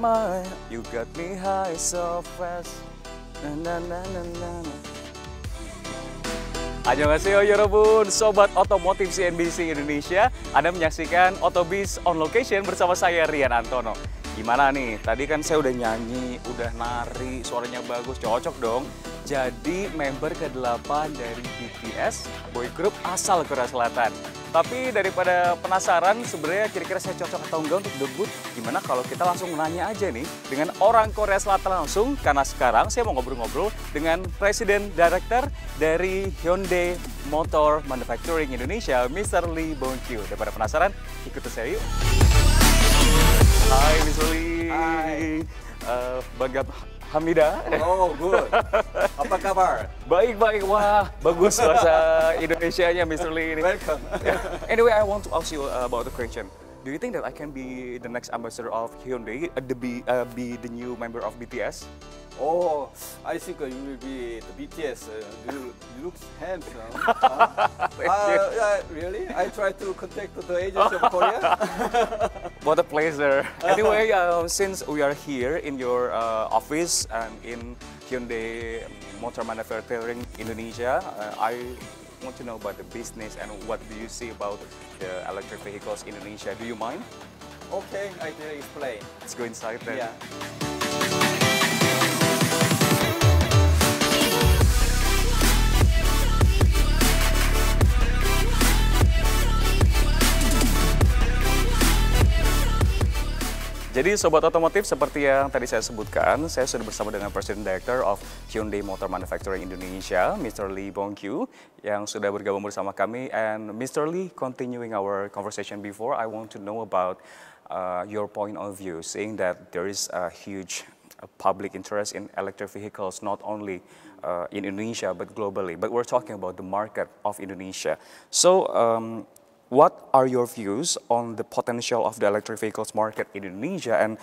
mind. You got me high so fast. Na na na na na na. Annyeonghaseyo yorobun, Sobat Otomotif CNBC Indonesia. Anda menyaksikan Otobis on Location bersama saya Rian Antono. Gimana nih? Tadi kan saya udah nyanyi, udah nari, suaranya bagus, cocok dong. Jadi member ke-8 dari BTS, boy group asal Korea Selatan. Tapi daripada penasaran sebenarnya kira-kira saya cocok atau enggak untuk debut, gimana kalau kita langsung nanya aja nih dengan orang Korea Selatan langsung, karena sekarang saya mau ngobrol-ngobrol dengan Presiden Director dari Hyundai Motor Manufacturing Indonesia, Mr. Lee Bong-kyu. Daripada penasaran, ikuti saya yuk. Hai Mr. Lee. Hai. Bagat Hamida. Oh, good. Apa kabar? Baik-baik, wah bagus bahasa Indonesianya Mr. Lee ini. Welcome. Anyway, I want to ask you about the question. Do you think that I can be the next ambassador of Hyundai, be the new member of BTS? Oh, I think you will be the BTS. You look handsome. Really? I try to contact the agency of Korea. What a pleasure. Anyway, since we are here in your office and in Hyundai Motor Manufacturing Indonesia, I want to know about the business and what do you see about the electric vehicles in Indonesia. Do you mind? Okay, I can explain. Let's go inside then. Yeah. Jadi Sobat Otomotif, seperti yang tadi saya sebutkan, saya sudah bersama dengan President Director of Hyundai Motor Manufacturing Indonesia, Mr. Lee Bong-kyu, yang sudah bergabung bersama kami. And Mr. Lee, continuing our conversation before, I want to know about your point of view, saying that there is a huge public interest in electric vehicles, not only in Indonesia, but globally. But we're talking about the market of Indonesia. So, what are your views on the potential of the electric vehicles market in Indonesia, and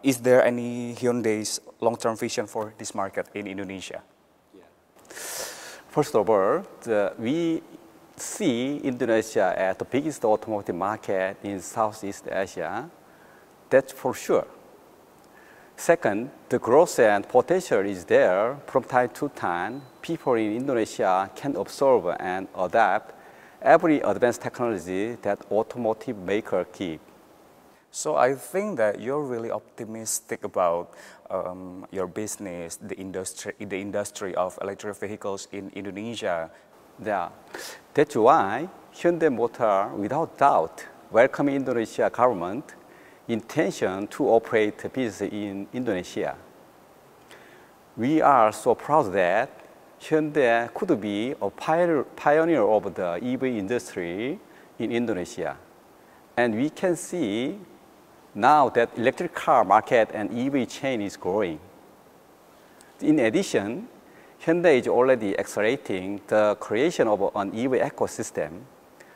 is there any Hyundai's long-term vision for this market in Indonesia? Yeah. First of all, we see Indonesia as the biggest automotive market in Southeast Asia. That's for sure. Second, the growth and potential is there. From time to time, people in Indonesia can observe and adapt every advanced technology that automotive maker keep. So I think that you're really optimistic about your business, the industry of electric vehicles in Indonesia. Yeah, that's why Hyundai Motor, without doubt, welcome Indonesia government intention to operate business in Indonesia. We are so proud that Hyundai could be a pioneer of the EV industry in Indonesia. And we can see now that electric car market and EV chain is growing. In addition, Hyundai is already accelerating the creation of an EV ecosystem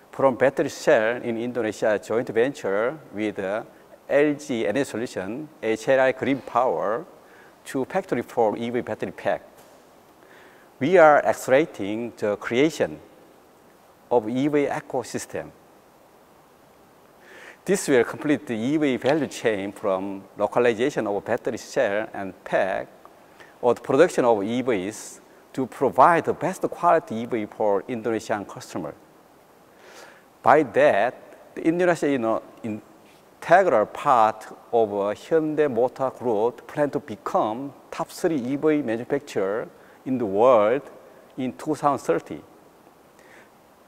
from battery cell in Indonesia joint venture with LG Energy Solution, HLI Green Power, to factory for EV battery pack. We are accelerating the creation of EV ecosystem. This will complete the EV value chain from localization of battery cell and pack or the production of EVs to provide the best quality EV for Indonesian customers. By that, Indonesia is an integral part of Hyundai Motor Group plan to become top 3 EV manufacturer in the world in 2030.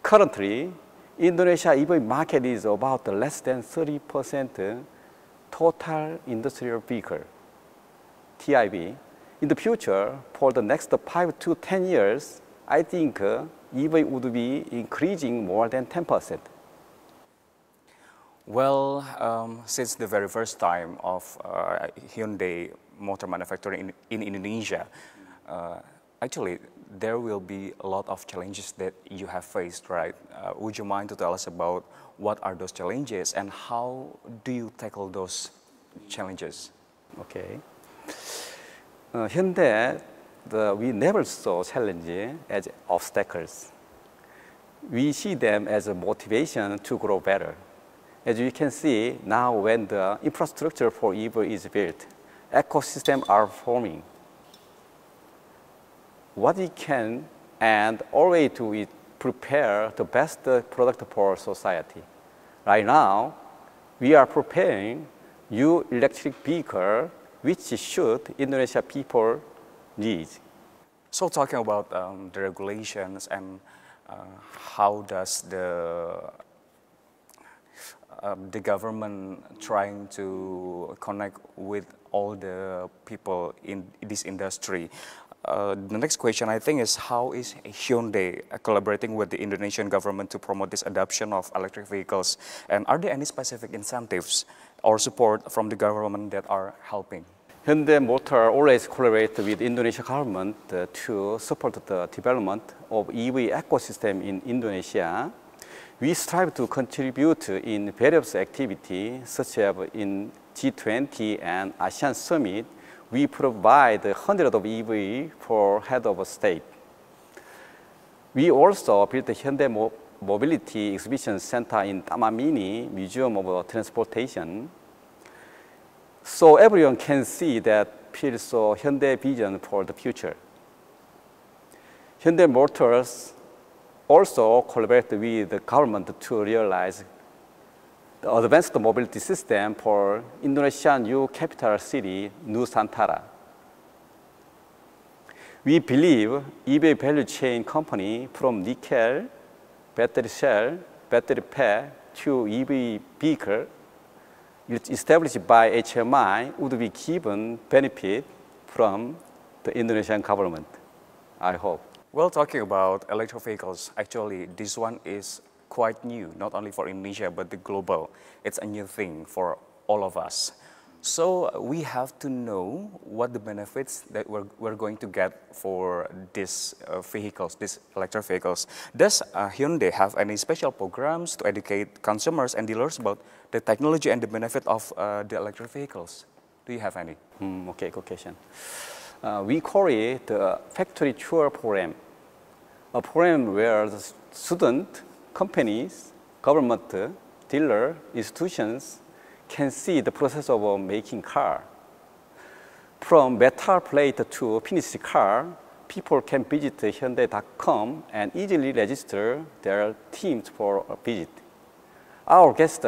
Currently, Indonesia EV market is about less than 30% total industrial vehicle, TIV. In the future, for the next 5 to 10 years, I think EV would be increasing more than 10%. Well, since the very first time of Hyundai Motor Manufacturing in Indonesia, actually, there will be a lot of challenges that you have faced, right? Would you mind to tell us about what are those challenges and how do you tackle those challenges? Okay. Hyundai, we never saw challenges as obstacles. We see them as a motivation to grow better. As you can see now when the infrastructure for EV is built, ecosystems are forming. What we can and always do is prepare the best product for society. Right now, we are preparing new electric vehicle which should Indonesia people need. So talking about the regulations and how does the government trying to connect with all the people in this industry. The next question I think is how is Hyundai collaborating with the Indonesian government to promote this adoption of electric vehicles, and are there any specific incentives or support from the government that are helping? Hyundai Motor always collaborates with Indonesian government to support the development of EV ecosystem in Indonesia. We strive to contribute in various activities, such as in G20 and ASEAN Summit. We provide hundreds of EV for head of state. We also built the Hyundai Mobility Exhibition Center in Taman Mini Museum of Transportation, so everyone can see that feels Hyundai vision for the future. Hyundai Motors also collaborate with the government to realize the advanced mobility system for Indonesia's new capital city, Nusantara. We believe EV value chain company from nickel, battery cell, battery pack to EV vehicle established by HMI would be given benefit from the Indonesian government, I hope. Well, talking about electric vehicles, actually this one is quite new, not only for Indonesia, but the global. It's a new thing for all of us. So we have to know what the benefits that we're going to get for these vehicles, these electric vehicles. Does Hyundai have any special programs to educate consumers and dealers about the technology and the benefit of the electric vehicles? Do you have any? Okay, good question. We call it the factory tour program, a program where the student, companies, government, dealer, institutions can see the process of making car. From metal plate to finished car, people can visit Hyundai.com and easily register their teams for a visit. Our guests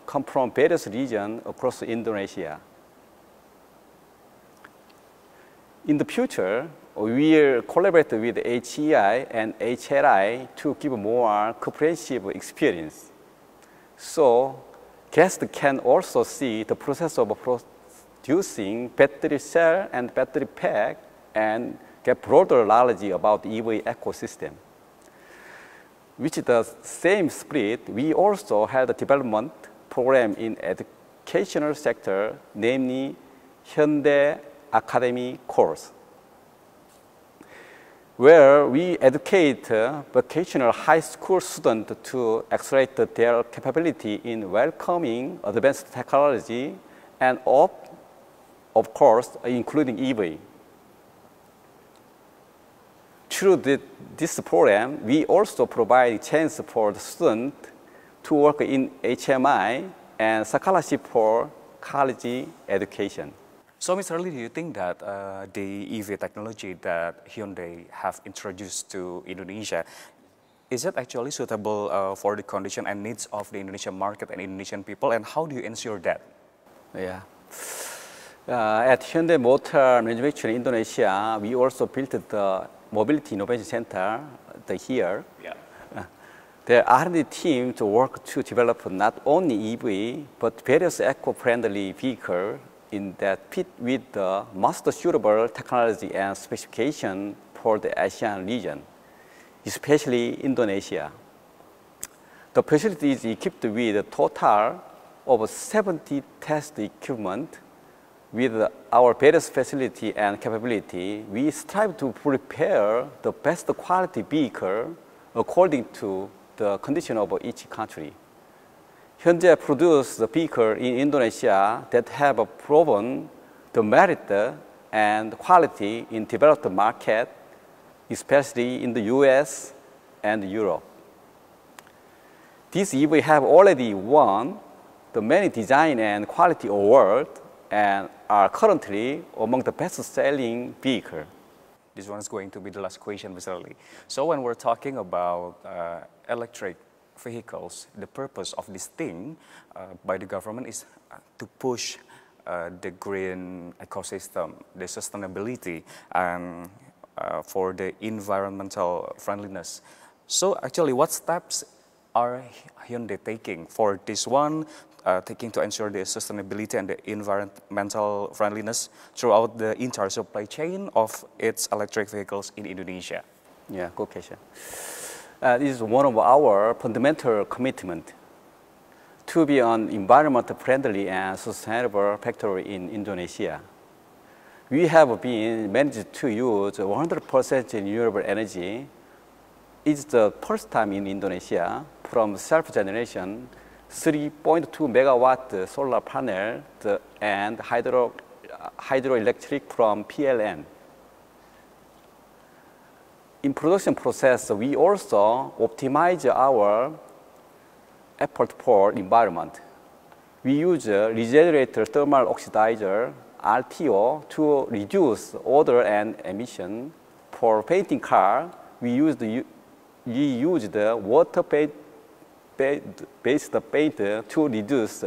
come from various regions across Indonesia. In the future, we will collaborate with HEI and HLI to give more comprehensive experience. So guests can also see the process of producing battery cell and battery pack and get broader knowledge about EV ecosystem. With the same spirit, we also had a development program in educational sector, namely Hyundai Academy course, where we educate vocational high school students to accelerate their capability in welcoming advanced technology and of course, including EV. Through this program, we also provide chance for the student to work in HMI and scholarship for college education. So, Mr. Lee, do you think that the EV technology that Hyundai have introduced to Indonesia, is it actually suitable for the condition and needs of the Indonesian market and Indonesian people, and how do you ensure that? Yeah. At Hyundai Motor Manufacturing Indonesia, we also built the Mobility Innovation Center here. Yeah. The R&D team to work to develop not only EV, but various eco-friendly vehicles in that fit with the most suitable technology and specification for the ASEAN region, especially Indonesia. The facility is equipped with a total of 70 test equipment. With our various facility and capability, we strive to prepare the best quality vehicle according to the condition of each country. Hyundai produced the vehicle in Indonesia that have proven the merit and quality in developed market, especially in the US and Europe. These EV have already won the many design and quality awards and are currently among the best-selling vehicle. This one is going to be the last question, Mr. Lee. So when we're talking about electric vehicles, the purpose of this thing by the government is to push the green ecosystem, the sustainability, and for the environmental friendliness. So actually, what steps are Hyundai taking for this one, taking to ensure the sustainability and the environmental friendliness throughout the entire supply chain of its electric vehicles in Indonesia? Yeah, good question. This is one of our fundamental commitment to be an environment friendly and sustainable factory in Indonesia. We have been managed to use 100% renewable energy. It's the first time in Indonesia from self-generation 3.2 megawatt solar panel and hydroelectric from PLN. In production process, we also optimize our effort for environment. We use regenerator thermal oxidizer, RTO, to reduce odor and emission. For painting car, we used water-based paint to reduce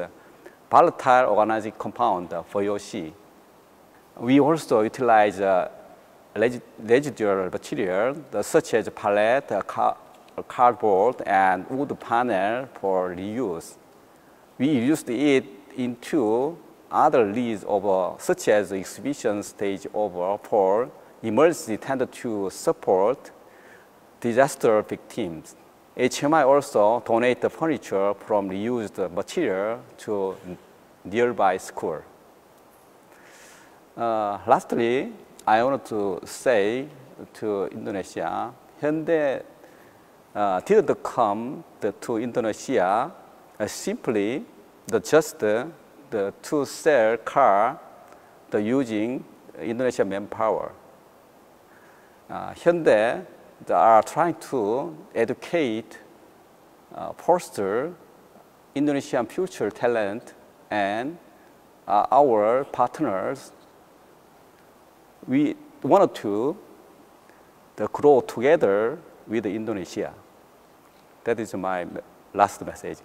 volatile organic compound, VOC. We also utilize residual material such as pallet, cardboard, and wood panel for reuse. We used it into other leads such as exhibition stage for emergency tended to support disaster victims. HMI also donate the furniture from reused material to nearby school. Lastly, I want to say to Indonesia, Hyundai didn't come to Indonesia simply to sell car using Indonesian manpower. Hyundai are trying to educate, foster Indonesian future talent, and our partners. We wanted to grow together with Indonesia. That is my last message.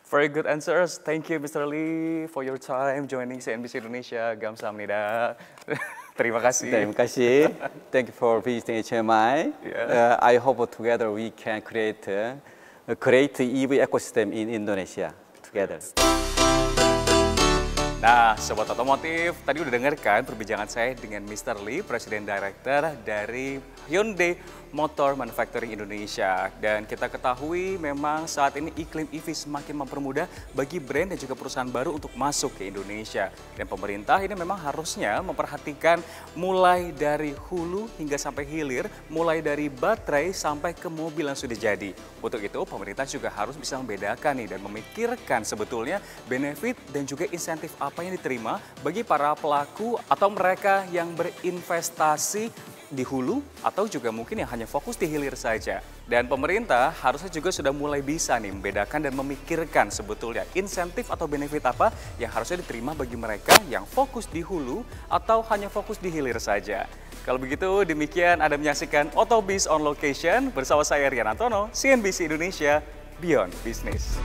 Very good answers. Thank you, Mr. Lee, for your time joining CNBC Indonesia. Gamsahamnida. Terima kasih. Terima kasih. Thank you for visiting HMI. Yeah. I hope together we can create a great EV ecosystem in Indonesia together. Nah, Sobat Otomotif, tadi udah dengarkan perbincangan saya dengan Mr. Lee, Presiden Director dari Hyundai Motor Manufacturing Indonesia. Dan kita ketahui memang saat ini iklim EV semakin mempermudah bagi brand dan juga perusahaan baru untuk masuk ke Indonesia. Dan pemerintah ini memang harusnya memperhatikan mulai dari hulu hingga sampai hilir, mulai dari baterai sampai ke mobil yang sudah jadi. Untuk itu, pemerintah juga harus bisa membedakan nih dan memikirkan sebetulnya benefit dan juga insentif apa yang diterima bagi para pelaku atau mereka yang berinvestasi di hulu atau juga mungkin yang hanya fokus di hilir saja. Dan pemerintah harusnya juga sudah mulai bisa nih membedakan dan memikirkan sebetulnya insentif atau benefit apa yang harusnya diterima bagi mereka yang fokus di hulu atau hanya fokus di hilir saja. Kalau begitu demikian Anda menyaksikan Otobis on Location bersama saya Rian Antono, CNBC Indonesia, Beyond Business.